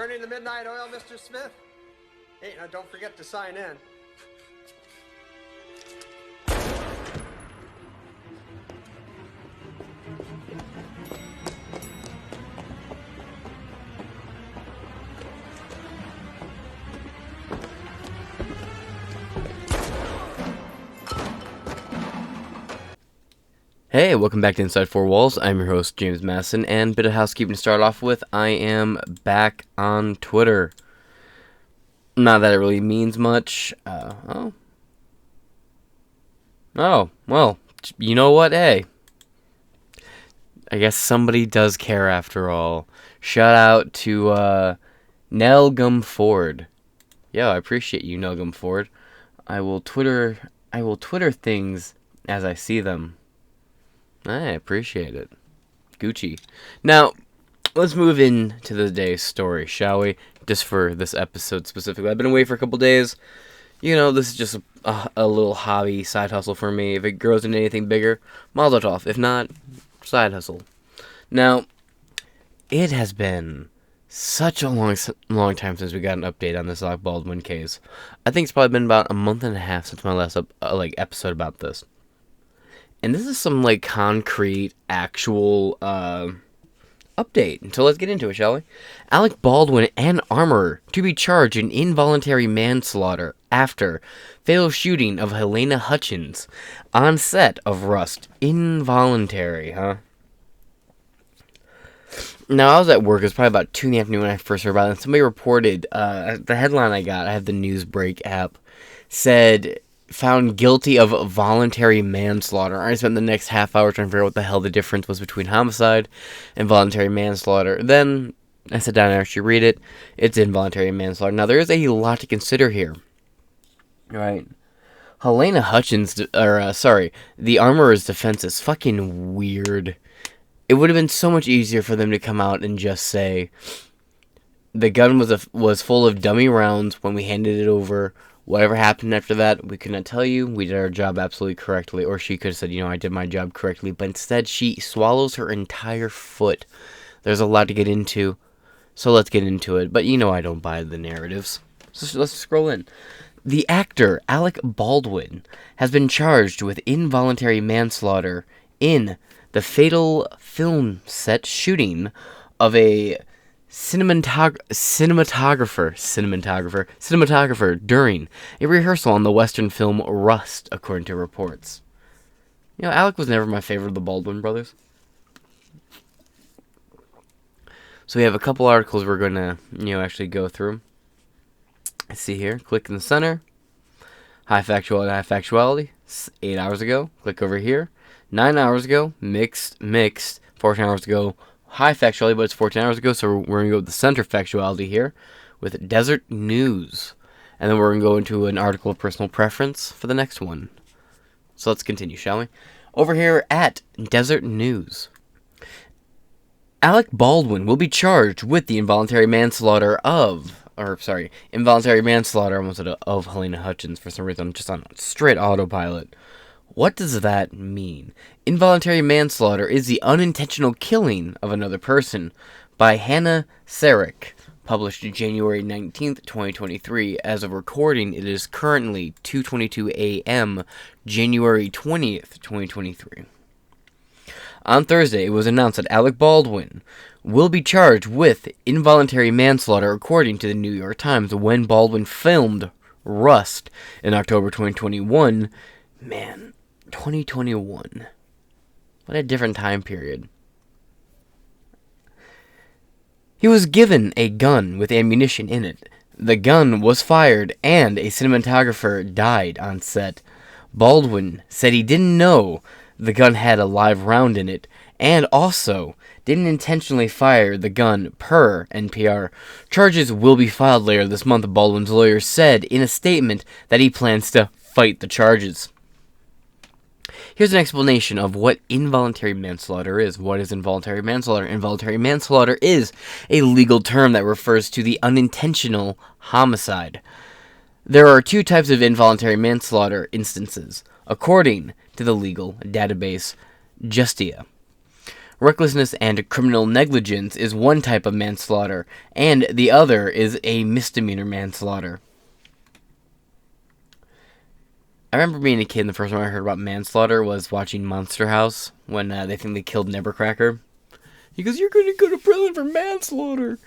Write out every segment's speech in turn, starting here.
Burning the midnight oil, Mr. Smith? Hey, now don't forget to sign in. Hey, welcome back to Inside Four Walls. I'm your host, James Masson, and bit of housekeeping to start off with. I am back on Twitter. Not that it really means much. Well, you know what? Hey, I guess somebody does care after all. Shout out to Nelgum Ford. Yo, I appreciate you, Nelgum Ford. I will Twitter things as I see them. I appreciate it. Gucci. Now, let's move into the day's story, shall we? Just for this episode specifically. I've been away for a couple days. You know, this is just a little hobby, side hustle for me. If it grows into anything bigger, mazel tov. If not, side hustle. Now, it has been such a long time since we got an update on this Alec Baldwin case. I think it's probably been about a month and a half since my last episode about this. And this is some, concrete, actual, update. So let's get into it, shall we? Alec Baldwin and armorer to be charged in involuntary manslaughter after fatal shooting of Helena Hutchins on set of Rust. Involuntary, huh? Now, I was at work. It was probably about 2 in the afternoon when I first heard about it. And somebody reported, the headline I got, I have the Newsbreak app, said, found guilty of voluntary manslaughter. I spent the next half hour trying to figure out what the hell the difference was between homicide and voluntary manslaughter. Then I sat down and actually read it. It's involuntary manslaughter. Now, there is a lot to consider here. Right? Helena Hutchins, the armorer's defense is fucking weird. It would have been so much easier for them to come out and just say, the gun was full of dummy rounds when we handed it over. Whatever happened after that, we could not tell you. We did our job absolutely correctly. Or she could have said, I did my job correctly. But instead, she swallows her entire foot. There's a lot to get into. So let's get into it. But I don't buy the narratives. So let's scroll in. The actor, Alec Baldwin, has been charged with involuntary manslaughter in the fatal film set shooting of a cinematographer during a rehearsal on the Western film Rust, according to reports. Alec was never my favorite of the Baldwin brothers. So we have a couple articles we're going to, actually go through. Let's see here. Click in the center. High factuality. 8 hours ago. Click over here. 9 hours ago. Mixed. 14 hours ago. High factuality, but it's 14 hours ago, so we're going to go with the center factuality here with Desert News. And then we're going to go into an article of personal preference for the next one. So let's continue, shall we? Over here at Desert News. Alec Baldwin will be charged with the involuntary manslaughter of Helena Hutchins for some reason. I'm just on straight autopilot. What does that mean? Involuntary manslaughter is the unintentional killing of another person by Hannah Sarek, published January 19th, 2023. As of recording, it is currently 2:22 a.m., January 20th, 2023. On Thursday, it was announced that Alec Baldwin will be charged with involuntary manslaughter, according to the New York Times. When Baldwin filmed Rust in October 2021, 2021. What a different time period. He was given a gun with ammunition in it. The gun was fired and a cinematographer died on set. Baldwin said he didn't know the gun had a live round in it and also didn't intentionally fire the gun, per NPR. Charges will be filed later this month, Baldwin's lawyer said in a statement that he plans to fight the charges. Here's an explanation of what involuntary manslaughter is. What is involuntary manslaughter? Involuntary manslaughter is a legal term that refers to the unintentional homicide. There are 2 types of involuntary manslaughter instances, according to the legal database Justia. Recklessness and criminal negligence is one type of manslaughter, and the other is a misdemeanor manslaughter. I remember being a kid, and the first time I heard about manslaughter was watching Monster House, when they think they killed Nevercracker. He goes, "You're going to go to prison for manslaughter."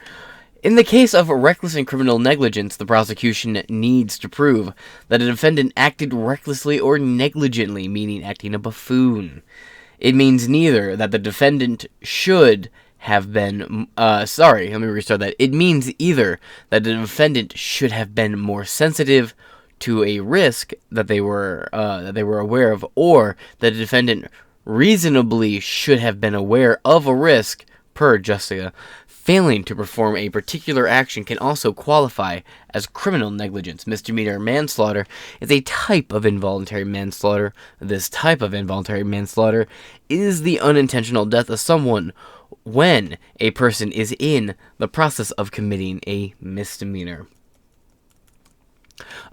In the case of reckless and criminal negligence, the prosecution needs to prove that a defendant acted recklessly or negligently, meaning acting a buffoon. It means neither that the defendant should have been, let me restart that. It means either that the defendant should have been more sensitive to a risk that they were aware of, or that the defendant reasonably should have been aware of a risk, per Justia. Failing to perform a particular action can also qualify as criminal negligence. Misdemeanor manslaughter is a type of involuntary manslaughter. This type of involuntary manslaughter is the unintentional death of someone when a person is in the process of committing a misdemeanor.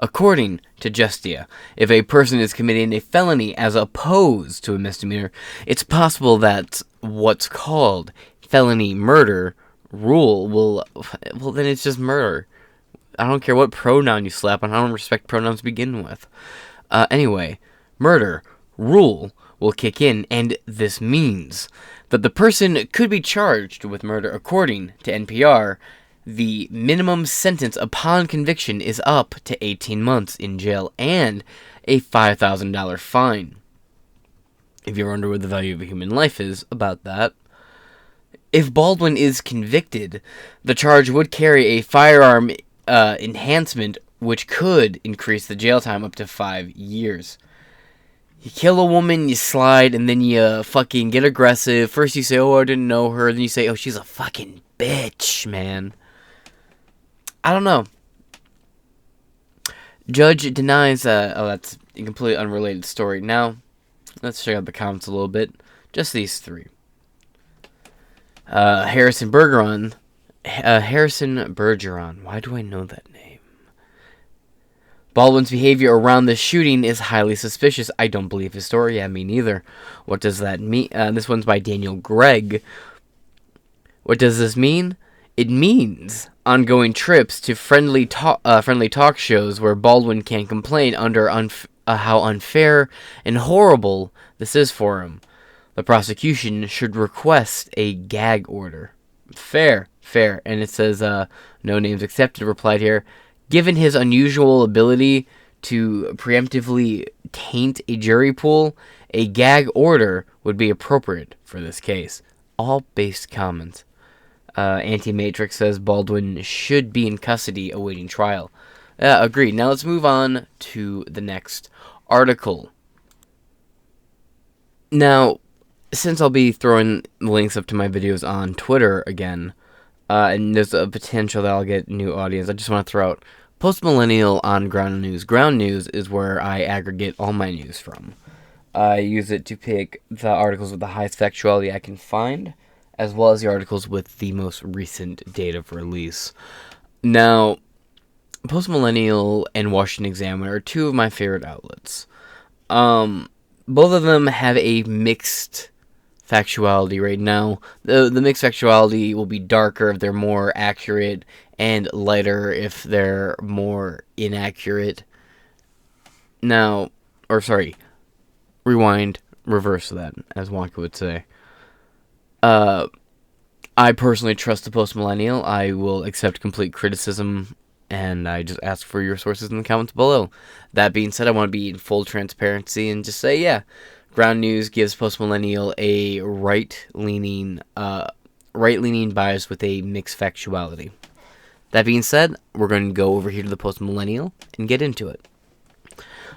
According to Justia, if a person is committing a felony as opposed to a misdemeanor, it's possible that what's called felony murder rule then it's just murder. I don't care what pronoun you slap on. I don't respect pronouns to begin with. Anyway, murder rule will kick in, and this means that the person could be charged with murder. According to NPR, the minimum sentence upon conviction is up to 18 months in jail and a $5,000 fine. If you're wondering what the value of a human life is, about that. If Baldwin is convicted, the charge would carry a firearm enhancement, which could increase the jail time up to 5 years. You kill a woman, you slide, and then you fucking get aggressive. First you say, "Oh, I didn't know her." Then you say, "Oh, she's a fucking bitch, man." I don't know. Judge denies, that's a completely unrelated story. Now, let's check out the comments a little bit. Just these three. Harrison Bergeron. Why do I know that name? Baldwin's behavior around the shooting is highly suspicious. I don't believe his story. Yeah, me neither. What does that mean? This one's by Daniel Gregg. What does this mean? It means ongoing trips to friendly talk shows where Baldwin can complain under how unfair and horrible this is for him. The prosecution should request a gag order. Fair. And it says, no names accepted, replied here. Given his unusual ability to preemptively taint a jury pool, a gag order would be appropriate for this case. All based comments. Anti-Matrix says Baldwin should be in custody awaiting trial. Agreed. Now let's move on to the next article. Now, since I'll be throwing links up to my videos on Twitter again, and there's a potential that I'll get new audience, I just want to throw out Post-Millennial on Ground News. Ground News is where I aggregate all my news from. I use it to pick the articles with the highest factuality I can find, as well as the articles with the most recent date of release. Now, Post-Millennial and Washington Examiner are two of my favorite outlets. Both of them have a mixed factuality right now. The mixed factuality will be darker if they're more accurate, and lighter if they're more inaccurate. Now, rewind, reverse that, as Wonka would say. I personally trust the Post-Millennial. I will accept complete criticism, and I just ask for your sources in the comments below. That being said, I want to be in full transparency and just say, yeah, Ground News gives Post-Millennial a right-leaning bias with a mixed factuality. That being said, we're going to go over here to the Post-Millennial and get into it.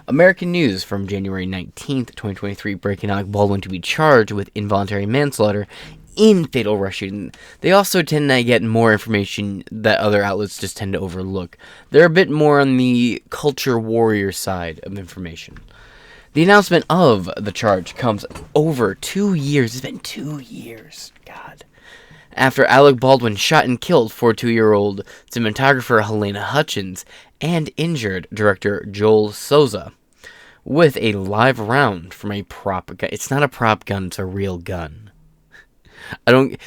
American News from January 19th, 2023, breaking Alec Baldwin to be charged with involuntary manslaughter in fatal rush shooting. They also tend to get more information that other outlets just tend to overlook. They're a bit more on the culture warrior side of information. The announcement of the charge comes over 2 years. It's been 2 years. God. After Alec Baldwin shot and killed 42-year-old cinematographer Helena Hutchins and injured director Joel Souza with a live round from a prop gun. It's not a prop gun, it's a real gun. I don't.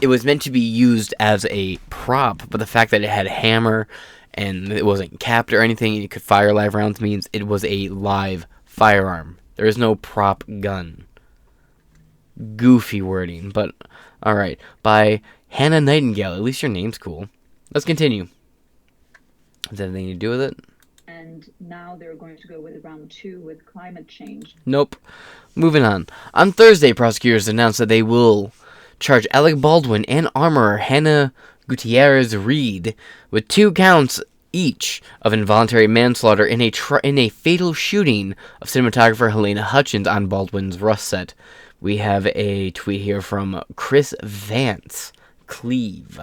It was meant to be used as a prop, but the fact that it had a hammer and it wasn't capped or anything, and you could fire live rounds means it was a live firearm. There is no prop gun. Goofy wording, but alright. By Hannah Nightingale. At least your name's cool. Let's continue. Has that anything to do with it? And now they're going to go with round 2 with climate change. Nope. Moving on. On Thursday, prosecutors announced that they will charge Alec Baldwin and armorer Hannah Gutierrez Reed with 2 counts each of involuntary manslaughter in a fatal shooting of cinematographer Helena Hutchins on Baldwin's Rust set. We have a tweet here from Chris Vance Cleve.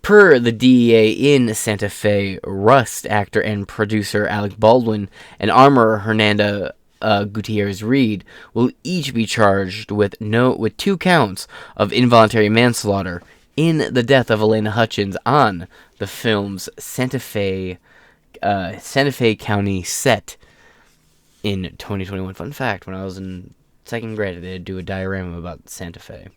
Per the DEA in Santa Fe, Rust actor and producer Alec Baldwin and armorer Hernanda Gutierrez Reed will each be charged with 2 counts of involuntary manslaughter in the death of Helena Hutchins on the film's Santa Fe County set in 2021. Fun fact: when I was in 2nd grade, I did do a diorama about Santa Fe.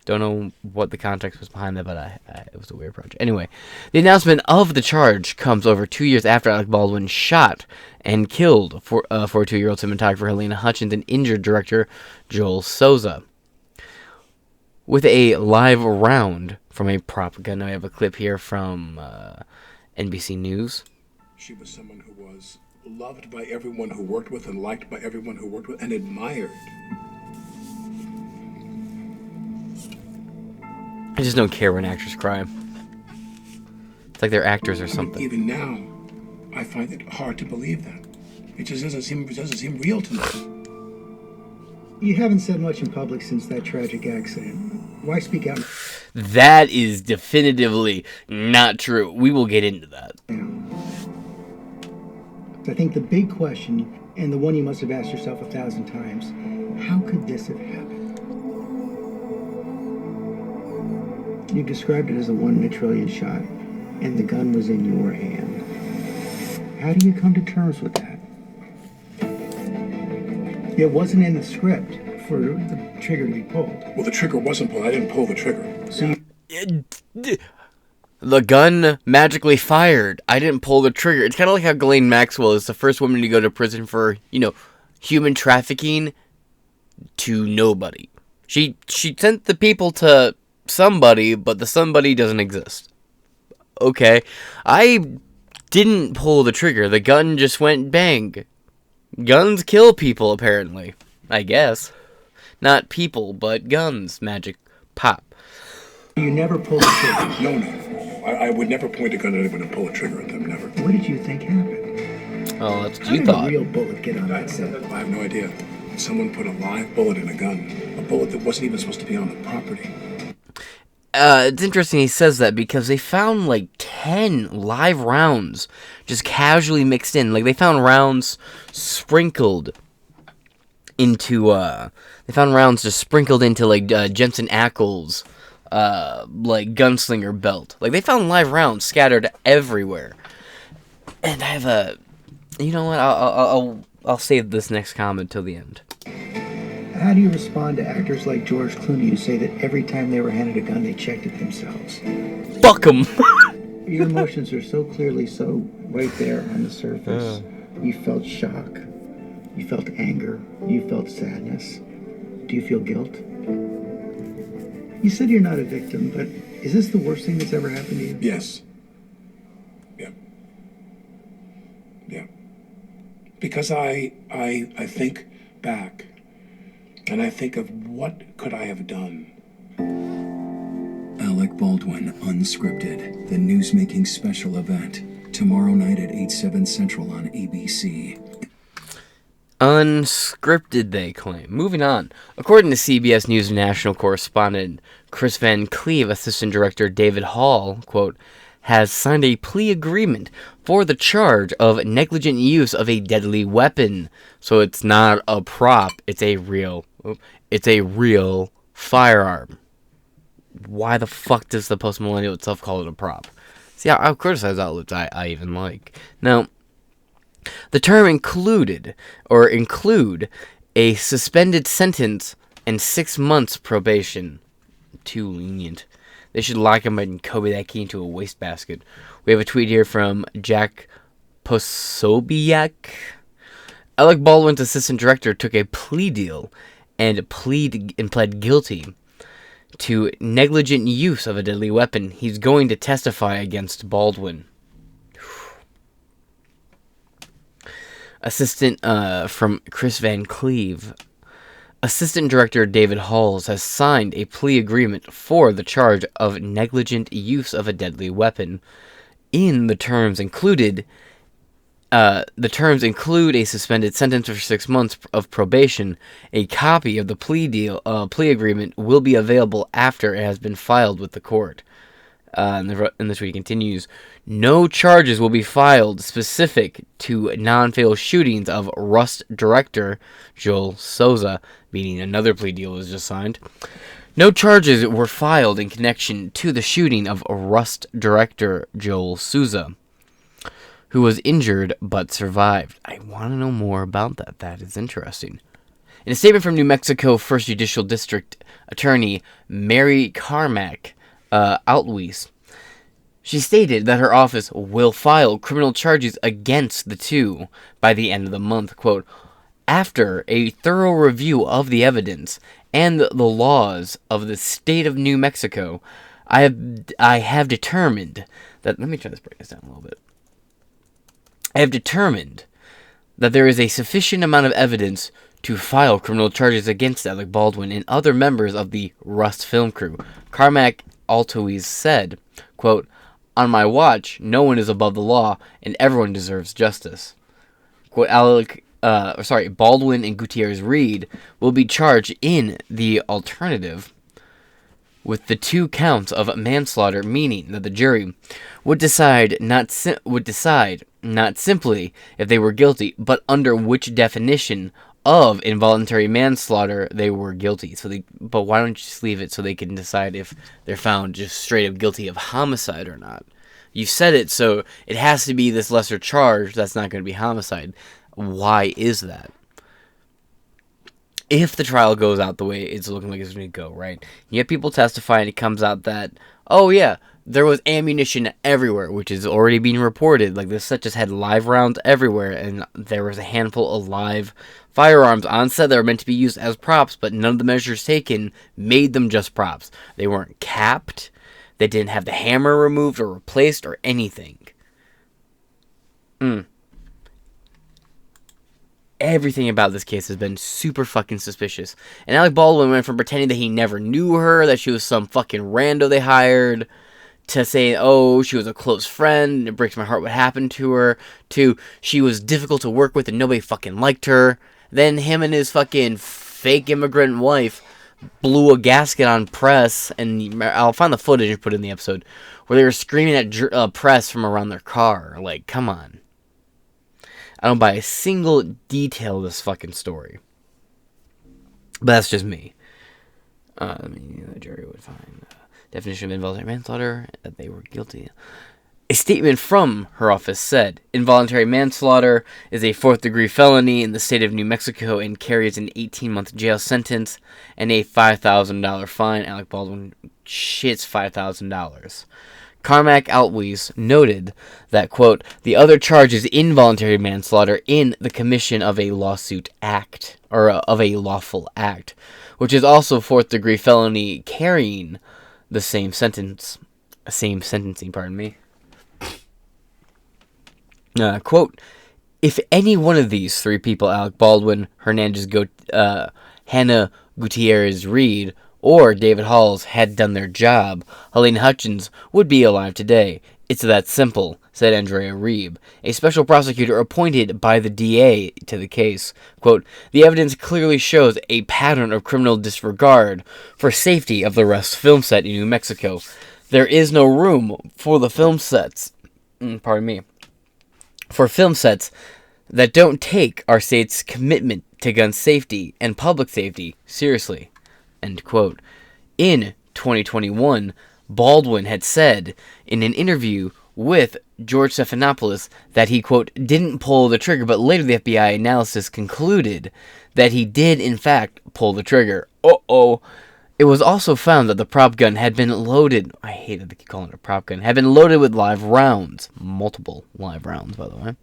Don't know what the context was behind that, but it was a weird project. Anyway, the announcement of the charge comes over 2 years after Alec Baldwin shot and killed 42-year-old cinematographer Helena Hutchins and injured director Joel Souza with a live round from a prop gun. Now I have a clip here from NBC News. She was someone who was loved by everyone who worked with and liked by everyone who worked with and admired. I just don't care when actors cry. It's like they're actors or something. Even now, I find it hard to believe that. It just doesn't seem real to me. You haven't said much in public since that tragic accident. Why speak out? That is definitively not true. We will get into that. I think the big question, and the one you must have asked yourself 1,000 times, how could this have happened? You described it as a 1 in a trillion shot, and the gun was in your hand. How do you come to terms with that? It wasn't in the script for the trigger to be pulled. Well, the trigger wasn't pulled. I didn't pull the trigger. So the gun magically fired. I didn't pull the trigger. It's kind of like how Ghislaine Maxwell is the first woman to go to prison for, human trafficking to nobody. She sent the people to somebody, but the somebody doesn't exist. Okay. I didn't pull the trigger. The gun just went bang. Guns kill people, apparently. I guess. Not people, but guns. Magic pop. you never pulled the trigger? No. I would never point a gun at anyone and pull a trigger at them, never. What did you think happened? Oh, that's what How you did thought. a real bullet get on that set? I have no idea. Someone put a live bullet in a gun. A bullet that wasn't even supposed to be on the property. It's interesting he says that because they found like 10 live rounds just casually mixed in. Like they found rounds sprinkled into like Jensen Ackles like gunslinger belt. Like they found live rounds scattered everywhere. And I have a, you know what? I'll save this next comment till the end. How do you respond to actors like George Clooney who say that every time they were handed a gun, they checked it themselves? Fuck 'em. Your emotions are so clearly so right there on the surface. You felt shock. You felt anger. You felt sadness. Do you feel guilt? You said you're not a victim, but is this the worst thing that's ever happened to you? Yes. Yeah. Because I think back, and I think of what could I have done. Alec Baldwin, Unscripted, the newsmaking special event, tomorrow night at 8/7 Central on ABC. Unscripted, they claim. Moving on. According to CBS News national correspondent Chris Van Cleve, assistant director David Hall, quote, has signed a plea agreement for the charge of negligent use of a deadly weapon. So it's not a prop, it's a real firearm. Why the fuck does the post-millennial itself call it a prop? See, I'll criticize outlets I even like. Now, the term include a suspended sentence and 6 months probation. too lenient. They should lock him and Kobe that key into a wastebasket. We have a tweet here from Jack Posobiec. Alec Baldwin's assistant director took a plea deal and pled guilty to negligent use of a deadly weapon. He's going to testify against Baldwin. Assistant from Chris Van Cleve. Assistant Director David Halls has signed a plea agreement for the charge of negligent use of a deadly weapon. In the terms include a suspended sentence for 6 months of probation. A copy of the plea agreement will be available after it has been filed with the court. And the tweet continues, no charges will be filed specific to non-fatal shootings of Rust director Joel Souza, meaning another plea deal was just signed. No charges were filed in connection to the shooting of Rust director Joel Souza, who was injured but survived. I want to know more about that. That is interesting. In a statement from New Mexico 1st Judicial District Attorney Mary Carmack Outwees, she stated that her office will file criminal charges against the two by the end of the month. Quote, after a thorough review of the evidence and the laws of the state of New Mexico, I have determined that... Let me try to break this down a little bit. I have determined that there is a sufficient amount of evidence to file criminal charges against Alec Baldwin and other members of the Rust film crew. Carmack Altoiz said, quote, on my watch, no one is above the law, and everyone deserves justice. Quote, Baldwin and Gutierrez-Reed will be charged in the alternative with the 2 counts of manslaughter, meaning that the jury would decide not simply if they were guilty, but under which definition of involuntary manslaughter they were guilty. But why don't you just leave it so they can decide if they're found just straight up guilty of homicide or not? You said it, so it has to be this lesser charge that's not going to be homicide. Why is that? If the trial goes out the way it's looking like it's going to go, right? You have people testify and it comes out that, oh yeah, there was ammunition everywhere, which is already being reported. Like, this set just had live rounds everywhere, and there was a handful of live firearms on set that were meant to be used as props, but none of the measures taken made them just props. They weren't capped. They didn't have the hammer removed or replaced or anything. Everything about this case has been super fucking suspicious. And Alec Baldwin went from pretending that he never knew her, that she was some fucking rando they hired, to saying, oh, she was a close friend, and it breaks my heart what happened to her, to she was difficult to work with and nobody fucking liked her. Then him and his fucking fake immigrant wife blew a gasket on press, and I'll find the footage and put it in the episode, where they were screaming at press from around their car. Like, come on. I don't buy a single detail of this fucking story. But that's just me. The jury would find definition of involuntary manslaughter, that they were guilty. A statement from her office said, involuntary manslaughter is a 4th-degree felony in the state of New Mexico and carries an 18-month jail sentence and a $5,000 fine. Alec Baldwin shits $5,000. Carmack Outwees noted that, quote, the other charge is involuntary manslaughter in the commission of a lawsuit act, or of a lawful act, which is also 4th-degree felony carrying the same sentencing, pardon me. Quote, if any one of these 3 people, Alec Baldwin, Hannah Gutierrez-Reed, or David Halls, had done their job, Helene Hutchins would be alive today. It's that simple, said Andrea Reeb, a special prosecutor appointed by the DA to the case. Quote, the evidence clearly shows a pattern of criminal disregard for safety of the Rust film set in New Mexico. There is no room for the film sets, for film sets that don't take our state's commitment to gun safety and public safety seriously. End quote. In 2021, Baldwin had said in an interview with George Stephanopoulos that he, quote, didn't pull the trigger, but later the FBI analysis concluded that he did, in fact, pull the trigger. It It was also found that the prop gun had been loaded. I hate that they keep calling it a prop gun. Had been loaded with live rounds, multiple live rounds, by the way,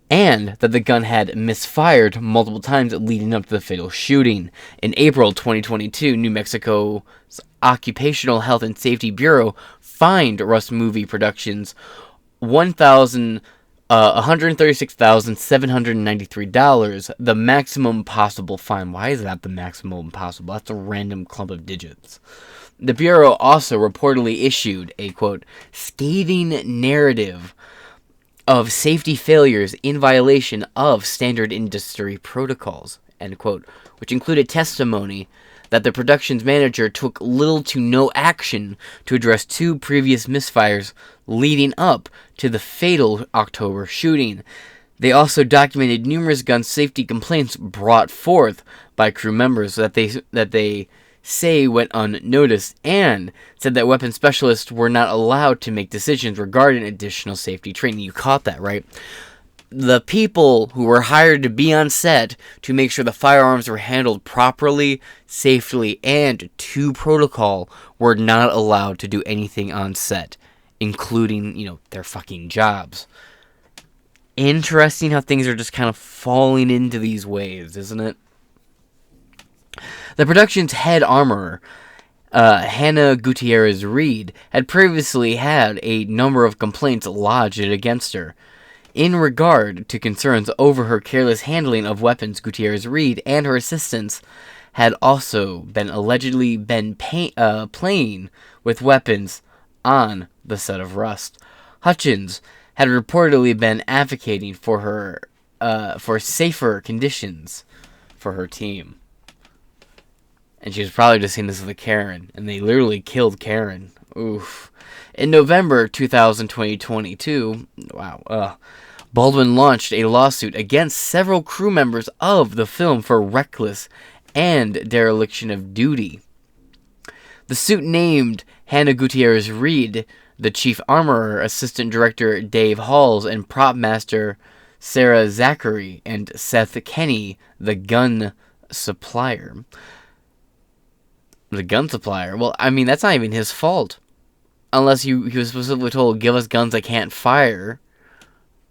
and that the gun had misfired multiple times leading up to the fatal shooting. In April 2022, New Mexico's Occupational Health and Safety Bureau fined Rust Movie Productions $136,793, the maximum possible fine. Why is that the maximum possible? That's a random clump of digits. The Bureau also reportedly issued a, quote, scathing narrative of safety failures in violation of standard industry protocols, end quote, which included testimony that the production's manager took little to no action to address 2 previous misfires leading up to the fatal October shooting. They also documented numerous gun safety complaints brought forth by crew members that they say went unnoticed, and said that weapons specialists were not allowed to make decisions regarding additional safety training. You caught that, right? The people who were hired to be on set to make sure the firearms were handled properly, safely, and to protocol were not allowed to do anything on set, including, their fucking jobs. Interesting how things are just kind of falling into these waves, isn't it? The production's head armorer, Hannah Gutierrez Reed, had previously had a number of complaints lodged against her. In regard to concerns over her careless handling of weapons, Gutierrez Reed and her assistants had also been allegedly playing with weapons on the set of Rust. Hutchins had reportedly been advocating for safer conditions for her team. And she was probably just seeing this as a Karen. And they literally killed Karen. Oof. In November 2022, Baldwin launched a lawsuit against several crew members of the film for reckless and dereliction of duty. The suit named Hannah Gutierrez Reed, the chief armorer, assistant director Dave Halls, and prop master Sarah Zachary, and Seth Kenny, the gun supplier. The gun supplier? Well, I mean, that's not even his fault. Unless he was specifically told, give us guns that can't fire.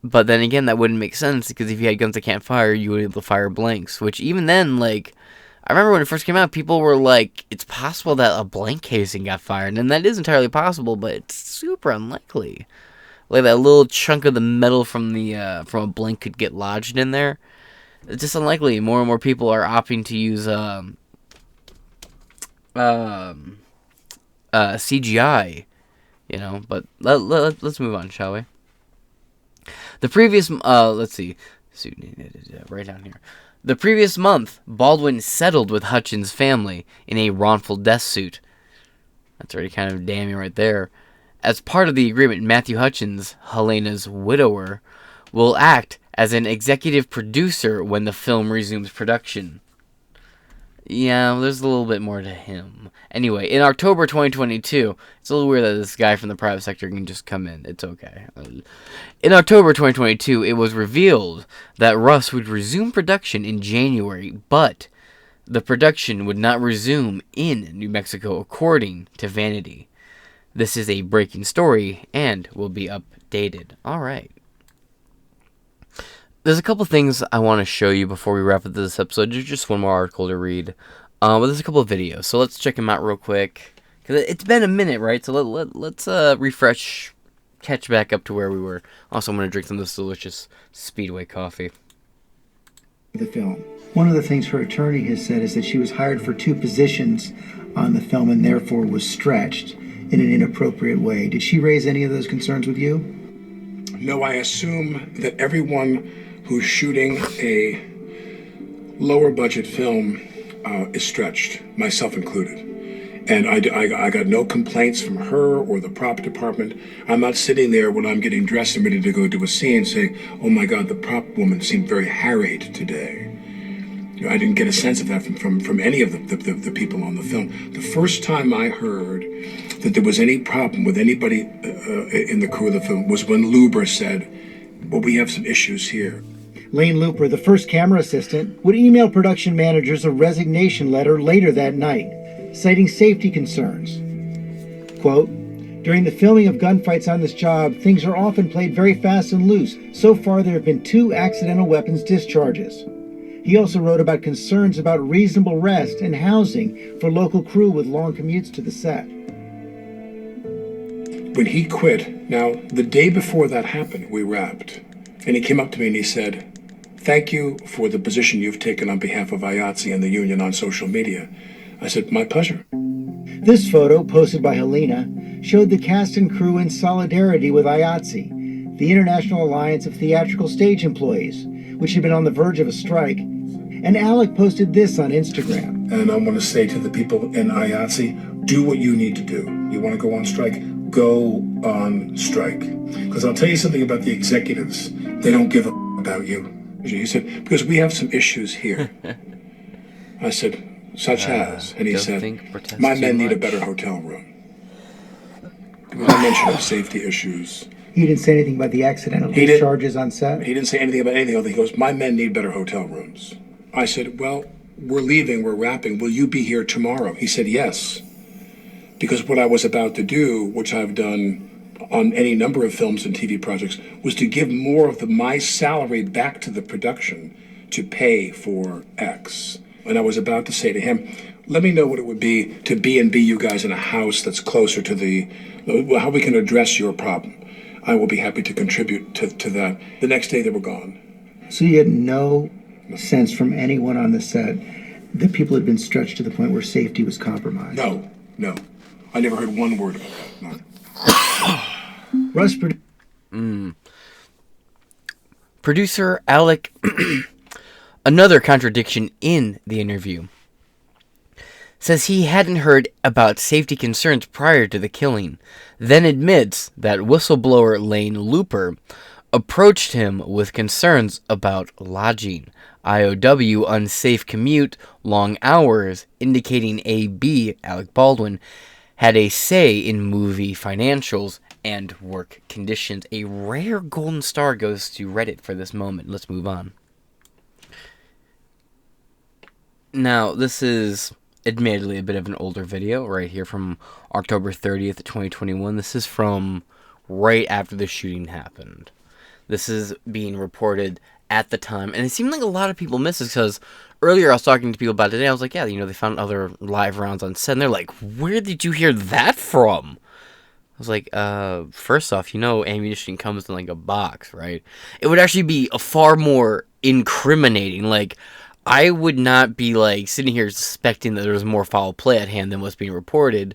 But then again, that wouldn't make sense, because if you had guns that can't fire, you would be able to fire blanks. Which, even then, I remember when it first came out, people were like, it's possible that a blank casing got fired. And that is entirely possible, but it's super unlikely. Like, that little chunk of the metal from a blank could get lodged in there. It's just unlikely. More and more people are opting to use CGI, but let's move on, shall we? The previous, let's see, right down here. The previous month, Baldwin settled with Hutchins' family in a wrongful death suit. That's already kind of damning right there. As part of the agreement, Matthew Hutchins, Helena's widower, will act as an executive producer when the film resumes production. Yeah, well, there's a little bit more to him. Anyway, in October 2022, it's a little weird that this guy from the private sector can just come in. It's okay. In October 2022, it was revealed that Russ would resume production in January, but the production would not resume in New Mexico, according to Vanity. This is a breaking story and will be updated. All right. There's a couple things I want to show you before we wrap up this episode. There's just one more article to read. But there's a couple of videos, so let's check them out real quick. Because it's been a minute, right? So let's refresh, catch back up to where we were. Also, I'm going to drink some of this delicious Speedway coffee. The film. One of the things her attorney has said is that she was hired for 2 positions on the film and therefore was stretched in an inappropriate way. Did she raise any of those concerns with you? No, I assume that everyone who's shooting a lower budget film is stretched, myself included. And I got no complaints from her or the prop department. I'm not sitting there when I'm getting dressed and ready to go do a scene saying, oh my God, the prop woman seemed very harried today. I didn't get a sense of that from any of the people on the film. The first time I heard that there was any problem with anybody in the crew of the film was when Luber said, well, we have some issues here. Lane Looper, the first camera assistant, would email production managers a resignation letter later that night. citing safety concerns. Quote, "During the filming of gunfights on this job, things are often played very fast and loose. So far, there have been 2 accidental weapons discharges." He also wrote about concerns about reasonable rest and housing for local crew with long commutes to the set. When he quit, now, the day before that happened, we wrapped. And he came up to me and he said, "Thank you for the position you've taken on behalf of IATSE and the union on social media." I said, "My pleasure." This photo, posted by Helena, showed the cast and crew in solidarity with IATSE, the International Alliance of Theatrical Stage Employees, which had been on the verge of a strike. And Alec posted this on Instagram. And I want to say to the people in IATSE, do what you need to do. You want to go on strike? Go on strike. Because I'll tell you something about the executives. They don't give a about you. He said, because we have some issues here. I said, such as? And he said, my men need a better hotel room. There was a mention of safety issues. He didn't say anything about the accidental discharges on set? He didn't say anything about anything else. He goes, my men need better hotel rooms. I said, well, we're leaving, we're wrapping. Will you be here tomorrow? He said, yes. Because what I was about to do, which I've done on any number of films and TV projects, was to give more of my salary back to the production to pay for X. And I was about to say to him, let me know what it would be to B&B you guys in a house that's closer to how we can address your problem. I will be happy to contribute to that. The next day they were gone. So you had no sense from anyone on the set that people had been stretched to the point where safety was compromised? No. I never heard one word about that. No. Russ Producer Alec, another contradiction in the interview, says he hadn't heard about safety concerns prior to the killing, then admits that whistleblower Lane Looper approached him with concerns about lodging, IOW, unsafe commute, long hours, indicating AB, Alec Baldwin, had a say in movie financials and work conditions. A rare golden star goes to Reddit for this moment. Let's move on. Now, this is admittedly a bit of an older video right here from October 30th, 2021. This is from right after the shooting happened. This is being reported at the time, and it seemed like a lot of people missed this because earlier I was talking to people about it today. I was like, yeah, they found other live rounds on set, and they're like, where did you hear that from? I was like, first off, ammunition comes in like a box, right? It would actually be a far more incriminating. Like, I would not be like sitting here suspecting that there was more foul play at hand than what's being reported.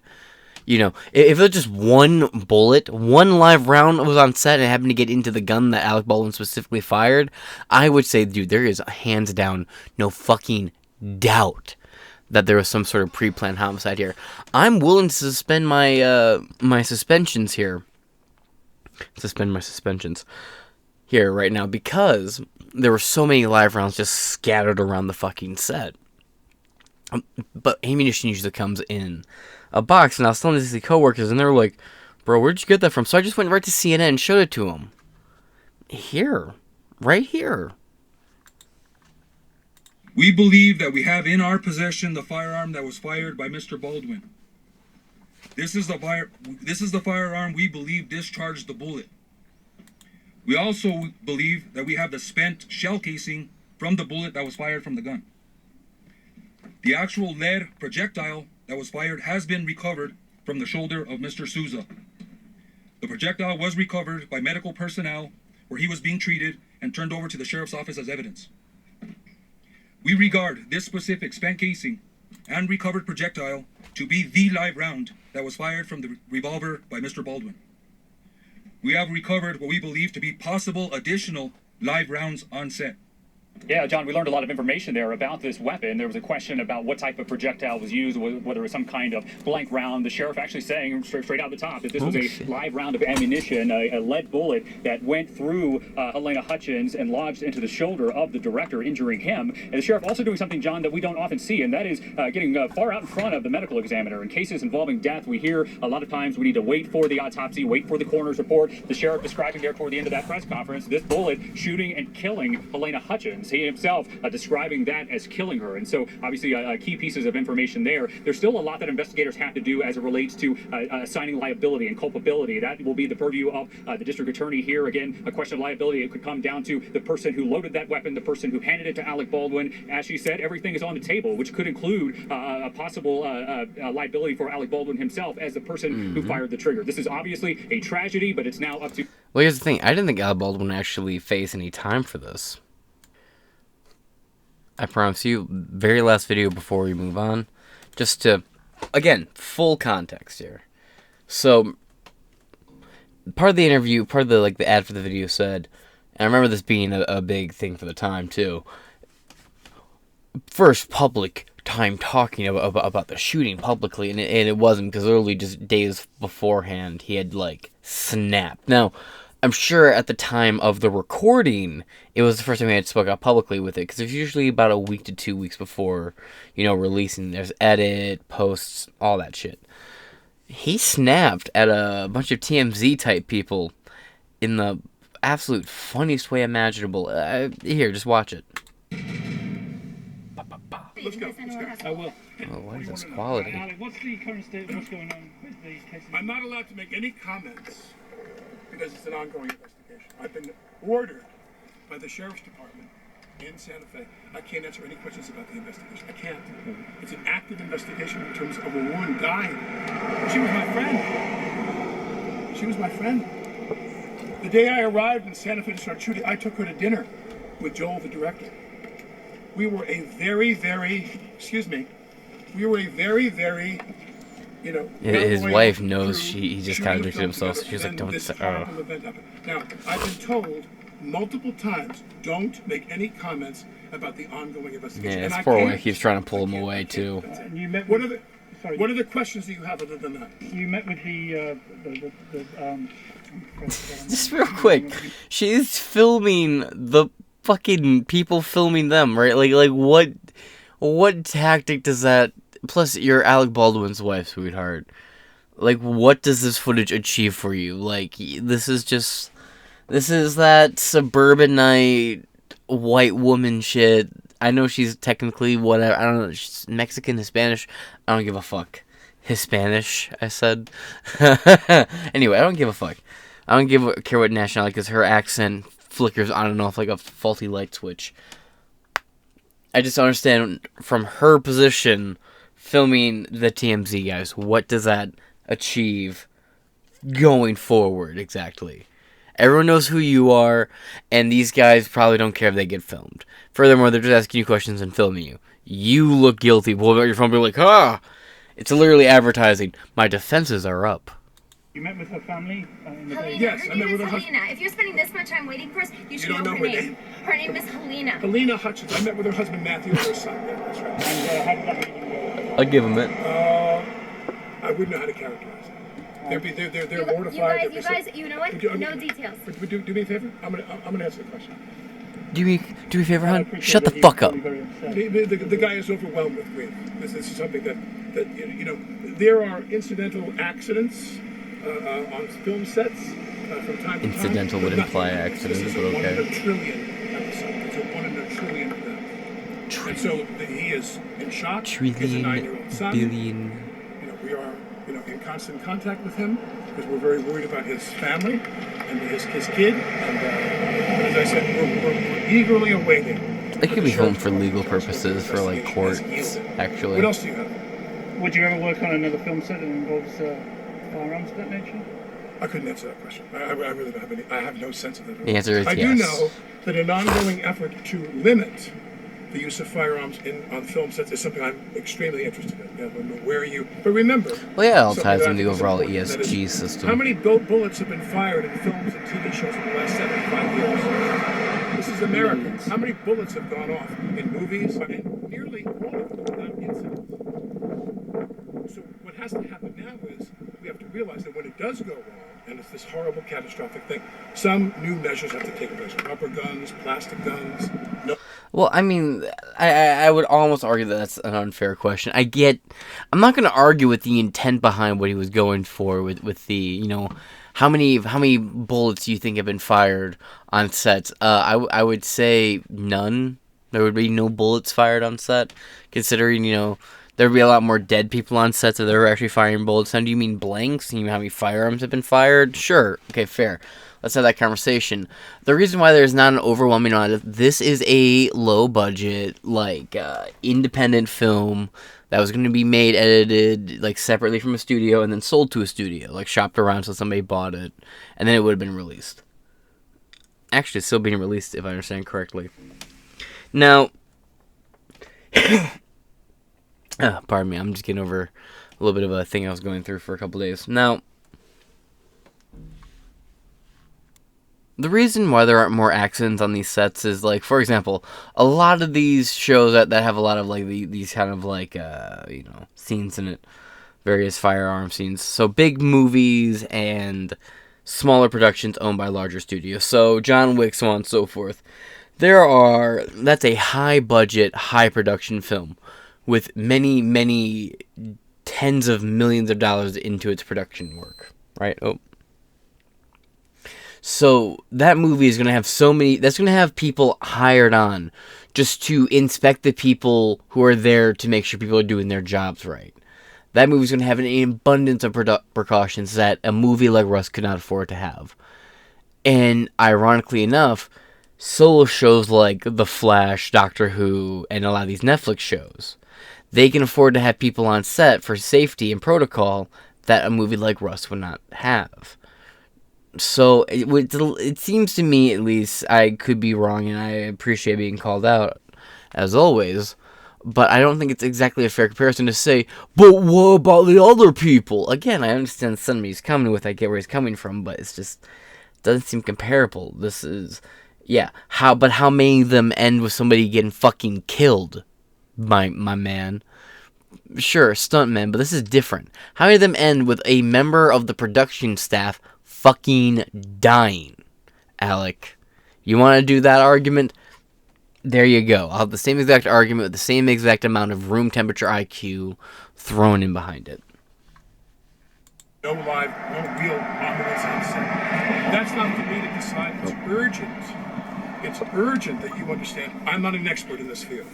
If it was just one bullet, one live round was on set and it happened to get into the gun that Alec Baldwin specifically fired, I would say, dude, there is hands down no fucking doubt that there was some sort of pre-planned homicide here. I'm willing to suspend my my suspensions here. Suspend my suspensions here right now because there were so many live rounds just scattered around the fucking set. But ammunition usually comes in a box, and I was telling this to the coworkers, and they were like, bro, where'd you get that from? So I just went right to CNN and showed it to them. Here. Right here. We believe that we have in our possession the firearm that was fired by Mr. Baldwin. This is the firearm we believe discharged the bullet. We also believe that we have the spent shell casing from the bullet that was fired from the gun. The actual lead projectile that was fired has been recovered from the shoulder of Mr. Souza. The projectile was recovered by medical personnel where he was being treated and turned over to the sheriff's office as evidence. We regard this specific spent casing and recovered projectile to be the live round that was fired from the revolver by Mr. Baldwin. We have recovered what we believe to be possible additional live rounds on set. Yeah, John, we learned a lot of information there about this weapon. There was a question about what type of projectile was used, whether it was some kind of blank round. The sheriff actually saying straight out the top that this was a live round of ammunition, a lead bullet that went through Helena Hutchins and lodged into the shoulder of the director, injuring him. And the sheriff also doing something, John, that we don't often see, and that is getting far out in front of the medical examiner. In cases involving death, we hear a lot of times we need to wait for the autopsy, wait for the coroner's report. The sheriff describing there toward the end of that press conference this bullet shooting and killing Helena Hutchins. words, he himself describing that as killing her. And so, obviously, key pieces of information there. There's still a lot that investigators have to do as it relates to assigning liability and culpability. That will be the purview of the district attorney here. Again, a question of liability. It could come down to the person who loaded that weapon, the person who handed it to Alec Baldwin. As she said, everything is on the table, which could include a possible liability for Alec Baldwin himself as the person who fired the trigger. This is obviously a tragedy, but it's now up to... Well, here's the thing. I didn't think Alec Baldwin would actually face any time for this. I promise you, very last video before we move on, just to, again, full context here. So, part of the interview, part of the ad for the video said, and I remember this being a big thing for the time too, first public time talking about the shooting publicly, and it wasn't, because literally just days beforehand he had snapped. Now, I'm sure at the time of the recording, it was the first time he had spoke out publicly with it, because it's usually about a week to 2 weeks before, releasing. There's edit, posts, all that shit. He snapped at a bunch of TMZ type people in the absolute funniest way imaginable. Here, just watch it. Let's go. I will. Oh, what is this quality? Alec, what's the current state of what's going on with the case? I'm not allowed to make any comments because it's an ongoing investigation. I've been ordered by the Sheriff's Department in Santa Fe. I can't answer any questions about the investigation. I can't. It's an active investigation in terms of a woman dying. She was my friend. She was my friend. The day I arrived in Santa Fe to start shooting, I took her to dinner with Joel, the director. We were a very, very, His wife knows he just contradicted himself, so she's like, don't say, oh. Now, I've been told multiple times, don't make any comments about the ongoing investigation. Yeah, his poor wife keeps trying to pull him away, too. What are the questions that you have other than that? You met with Just real quick, she's filming the fucking people filming them, right? Like what tactic does that... Plus, you're Alec Baldwin's wife, sweetheart. What does this footage achieve for you? This is that suburbanite white woman shit. I know she's technically whatever. I don't know. She's Mexican, Hispanic. I don't give a fuck. Hispanic, I said. Anyway, I don't give a fuck. I don't care what nationality, because her accent flickers on and off like a faulty light switch. I just don't understand from her position filming the TMZ guys, what does that achieve going forward exactly? Everyone knows who you are, and these guys probably don't care if they get filmed. Furthermore, they're just asking you questions and filming you. You look guilty. Pull out your phone and be like, it's literally advertising. My defenses are up. You met with her family? Helena. Yes, Her I met name with is her Helena. If you're spending this much time waiting for us, you should don't know know her her name. name? Her name is Helena. Helena Hutchins. I met with her husband Matthew and her son. Yeah, that's right. And how did that meeting go? I'll give him it. I wouldn't know how to characterize it. They're mortified. You guys, you know what? No details. Would do me a favor? I'm gonna answer the question. Do me a favor, hon? Shut the fuck up. The guy is overwhelmed with grief. This is something that there are incidental accidents on film sets from time to time. Incidental would imply accidents, but okay. This is a 1 in a trillion episode. It's a 1 in a trillion event. And so he is in shock. He has a 9-year-old son. Billion. We are in constant contact with him because we're very worried about his family and his kid. And as I said, we're eagerly awaiting. It could be filmed for legal purposes, for courts, actually. What else do you have? Would you ever work on another film set that involves firearms of that nature? I couldn't answer that question. I really don't have any. I have no sense of that. The answer is I yes. do know that an ongoing effort to limit the use of firearms on film sets is something I'm extremely interested in. Where are you? But remember... Well, yeah, it all ties into the overall ESG system. How many bullets have been fired in films and TV shows in the last 75 years? This is America. How many bullets have gone off in movies? And nearly all of them without incident. So what has to happen now is we have to realize that when it does go wrong, and it's this horrible, catastrophic thing, some new measures have to take place. Rubber guns, plastic guns... Well, I mean, I would almost argue that that's an unfair question. I'm not going to argue with the intent behind what he was going for with the, how many bullets do you think have been fired on sets? I would say none. There would be no bullets fired on set, considering, there would be a lot more dead people on set, so they were actually firing bullets. Now, do you mean blanks? Do you mean how many firearms have been fired? Sure. Okay, fair. Let's have that conversation. The reason why there's not an overwhelming amount of this is a low-budget, independent film that was going to be made, edited, separately from a studio, and then sold to a studio, shopped around so somebody bought it, and then it would have been released. Actually, it's still being released, if I understand correctly. Now, pardon me, I'm just getting over a little bit of a thing I was going through for a couple days. Now, the reason why there aren't more accidents on these sets is, for example, a lot of these shows that have a lot of, these kind of, scenes in it, various firearm scenes. So, big movies and smaller productions owned by larger studios. So, John Wick, so on and so forth. That's a high-budget, high-production film with many, many tens of millions of dollars into its production work, right? So that movie is going to have that's going to have people hired on just to inspect the people who are there to make sure people are doing their jobs right. That movie is going to have an abundance of precautions that a movie like Rust could not afford to have. And ironically enough, solo shows like The Flash, Doctor Who, and a lot of these Netflix shows, they can afford to have people on set for safety and protocol that a movie like Rust would not have. So it seems to me, at least, I could be wrong, and I appreciate being called out, as always, but I don't think it's exactly a fair comparison to say, but what about the other people? Again, I understand the sentiment he's coming with, I get where he's coming from, but it's just, doesn't seem comparable. This is, how many of them end with somebody getting fucking killed, my man? Sure, stuntmen, but this is different. How many of them end with a member of the production staff fucking dying? Alec, you want to do that argument? There you go. I'll have the same exact argument with the same exact amount of room temperature IQ thrown in behind it. No real ominous on set. That's not for me to decide. It's urgent. It's urgent that you understand I'm not an expert in this field.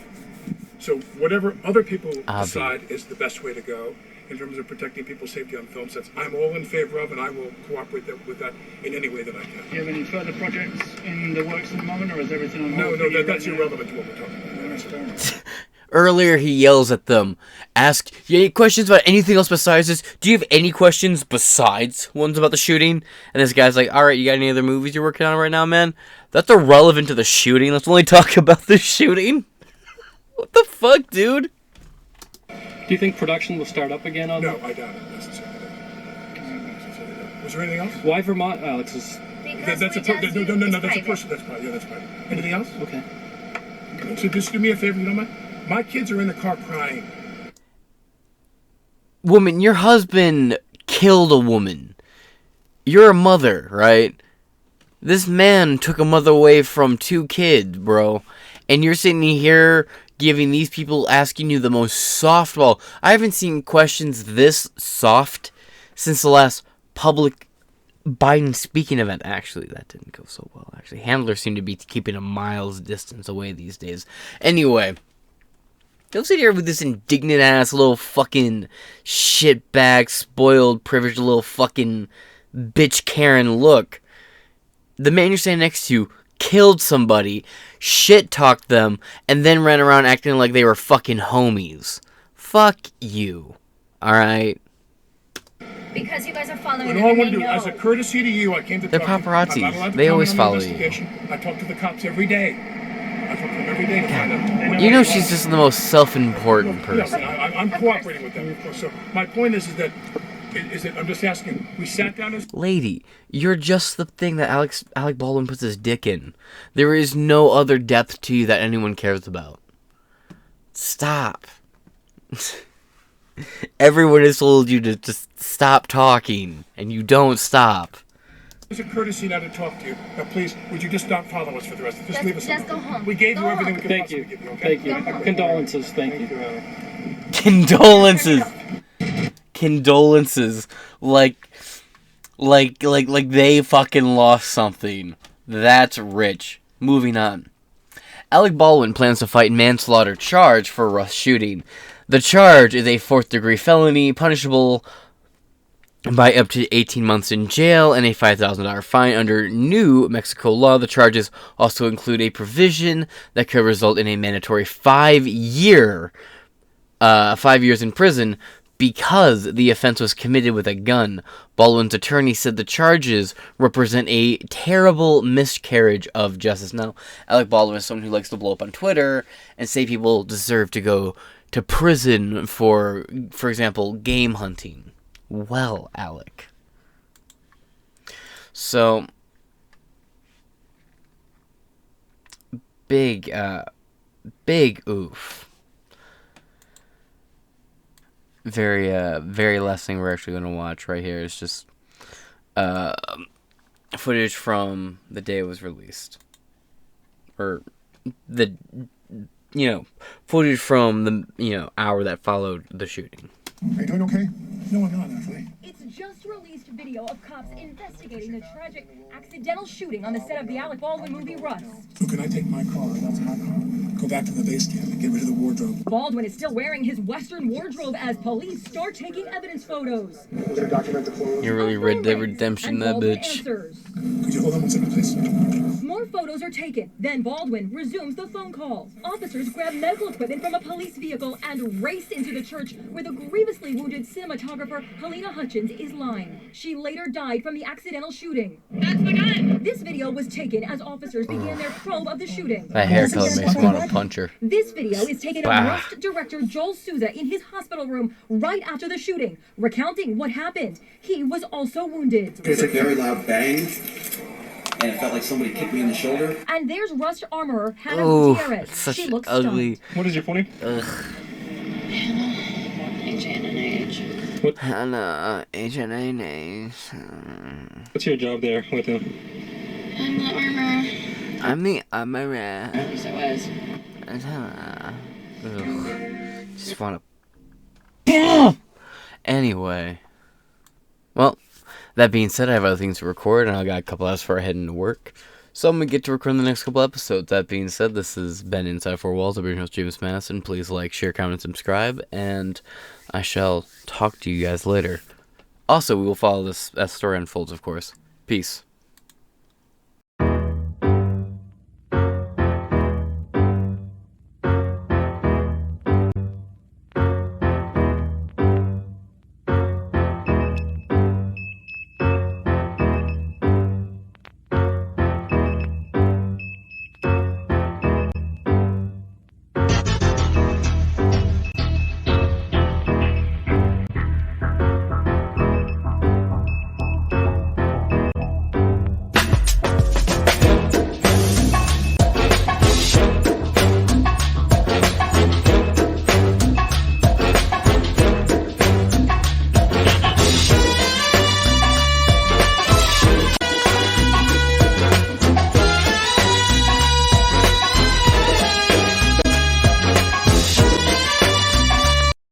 So whatever other people decide is the best way to go in terms of protecting people's safety on film sets, I'm all in favor of, and I will cooperate with that in any way that I can. Do you have any further projects in the works at the moment, or is everything on hold? No, that's irrelevant to what we're talking about. Earlier, he yells at them, ask, you any questions about anything else besides this? Do you have any questions besides ones about the shooting? And this guy's like, alright, you got any other movies you're working on right now, man? That's irrelevant to the shooting. Let's only talk about the shooting. What the fuck, dude? Do you think production will start up again on? No, I doubt it necessarily. Was there anything else? Why Vermont, Alex? Is that's a person. That's private. Anything else? Okay. So just do me a favor, you don't mind? My kids are in the car crying. Woman, your husband killed a woman. You're a mother, right? This man took a mother away from 2 kids, bro. And you're sitting here giving these people asking you the most softball. I haven't seen questions this soft since the last public Biden speaking event. Actually, that didn't go so well. Actually, handlers seem to be keeping a miles distance away these days. Anyway, don't sit here with this indignant ass little fucking shitbag, spoiled, privileged little fucking bitch Karen look. The man you're standing next to killed somebody, shit-talked them, and then ran around acting like they were fucking homies. Fuck you. Alright? Because you guys are following And all I want to do, as a courtesy to you, I came to They're talk to you. paparazzis. I'm not allowed to They comment always on the follow you. investigation. I talk to the cops every day. I talk to them every day to find out. You know she's just the most self-important person. Yes, I'm cooperating with them, of course. So my point is that I'm just asking, we sat down as... Lady, you're just the thing that Alec Baldwin puts his dick in. There is no other depth to you that anyone cares about. Stop. Everyone has told you to just stop talking, and you don't stop. It's a courtesy now to talk to you. Now, please, would you just stop following us for the rest of it? Just leave us Just alone. go home. We gave you Go everything we home. could possibly give you, okay? Thank you. Condolences. Thank you. Condolences. Condolences. Like they fucking lost something. That's rich. Moving on. Alec Baldwin plans to fight manslaughter charge for Russ shooting. The charge is a 4th-degree felony, punishable by up to 18 months in jail and a $5,000 fine under New Mexico law. The charges also include a provision that could result in a mandatory 5 years in prison because the offense was committed with a gun. Baldwin's attorney said the charges represent a terrible miscarriage of justice. Now, Alec Baldwin is someone who likes to blow up on Twitter and say people deserve to go to prison for example, game hunting. Well, Alec. So, big oof. Very last thing we're actually going to watch right here is just footage from the day it was released. Or footage from the, hour that followed the shooting. Are you doing okay? No, I'm not, actually. It's just released video of cops investigating the tragic accidental shooting on the set of the Alec Baldwin movie Rust. So can I take my car? That's my car. Go back to the base camp and get rid of the wardrobe. Baldwin is still wearing his Western wardrobe as police start taking evidence photos. You really read the redemption, that bitch. Could you hold on 1 second, please? More photos are taken. Then Baldwin resumes the phone calls. Officers grab medical equipment from a police vehicle and race into the church where the grievously wounded cinematographer Helena Hutchins is lying. She later died from the accidental shooting. That's the gun! This video was taken as officers began their probe of the shooting. That hair color makes me want to punch her. This video is taken of Rust director Joel Souza in his hospital room right after the shooting, recounting what happened. He was also wounded. There's a very loud bang, and it felt like somebody kicked me in the shoulder. And there's Rust armorer Hannah Oh, Gutierrez. it's such She looks ugly. stunned. What is your full name? Hannah, H-N-A-N-A. What's your job there with him? I'm the armor. I'm the armorer. At least I was. Just wanna... Anyway. Well, that being said, I have other things to record, and I got a couple hours before I head into work. So I'm going to get to record the next couple episodes. That being said, this has been Inside Four Walls. I've been your host, James Madison. Please like, share, comment, and subscribe, and I shall talk to you guys later. Also, we will follow this as story unfolds, of course. Peace.